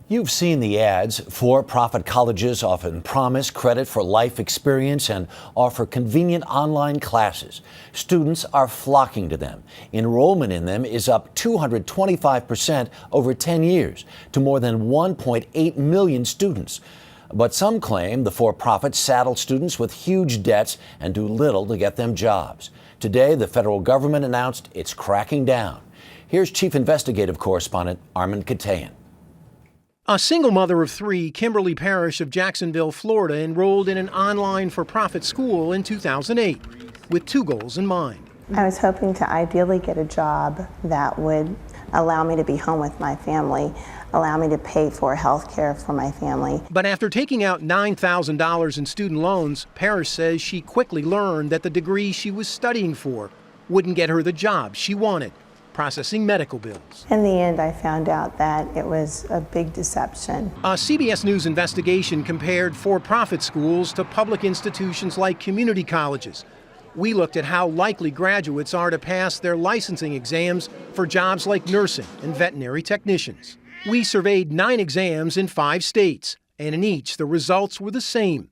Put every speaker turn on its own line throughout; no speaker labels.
You've seen the ads. For-profit colleges often promise credit for life experience and offer convenient online classes. Students are flocking to them. Enrollment in them is up 225% over 10 years to more than 1.8 million students. But some claim the for-profits saddle students with huge debts and do little to get them jobs. Today, the federal government announced it's cracking down. Here's Chief Investigative Correspondent Armen Keteyian.
A single mother of three, Kimberly Parrish of Jacksonville, Florida, enrolled in an online for-profit school in 2008 with two goals in mind.
I was hoping to ideally get a job that would allow me to be home with my family, allow me to pay for health care for my family.
But after taking out $9,000 in student loans, Parrish says she quickly learned that the degree she was studying for wouldn't get her the job she wanted, processing medical bills.
In the end, I found out that it was a big deception.
A CBS News investigation compared for-profit schools to public institutions like community colleges. We looked at how likely graduates are to pass their licensing exams for jobs like nursing and veterinary technicians. We surveyed 9 exams in 5 states, and in each the results were the same.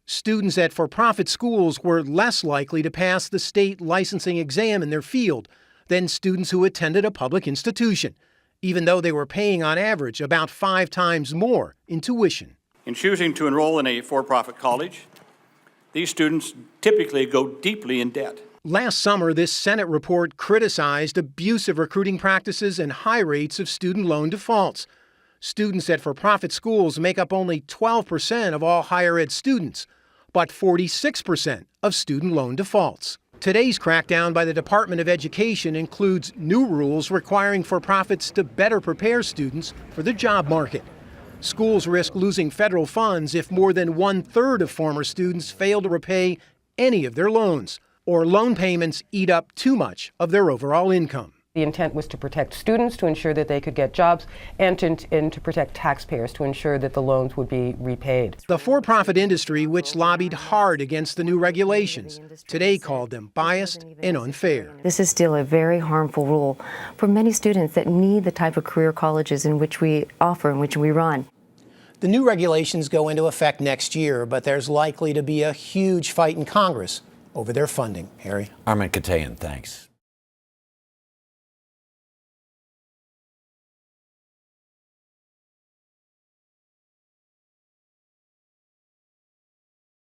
Students at for-profit schools were less likely to pass the state licensing exam in their field than students who attended a public institution, even though they were paying on average about 5 times more in tuition.
In choosing to enroll in a for-profit college, these students typically go deeply in debt.
Last summer, this Senate report criticized abusive recruiting practices and high rates of student loan defaults. Students at for-profit schools make up only 12% of all higher ed students, but 46% of student loan defaults. Today's crackdown by the Department of Education includes new rules requiring for-profits to better prepare students for the job market. Schools risk losing federal funds if more than 1/3 of former students fail to repay any of their loans, or loan payments eat up too much of their overall income.
The intent was to protect students, to ensure that they could get jobs, and to protect taxpayers, to ensure that the loans would be repaid.
The for-profit industry, which lobbied hard against the new regulations, today called them biased and unfair.
This is still a very harmful rule for many students that need the type of career colleges in which we offer, in which we run.
The new regulations go into effect next year, but there's likely to be a huge fight in Congress over their funding. Harry?
Armen Keteyian, thanks.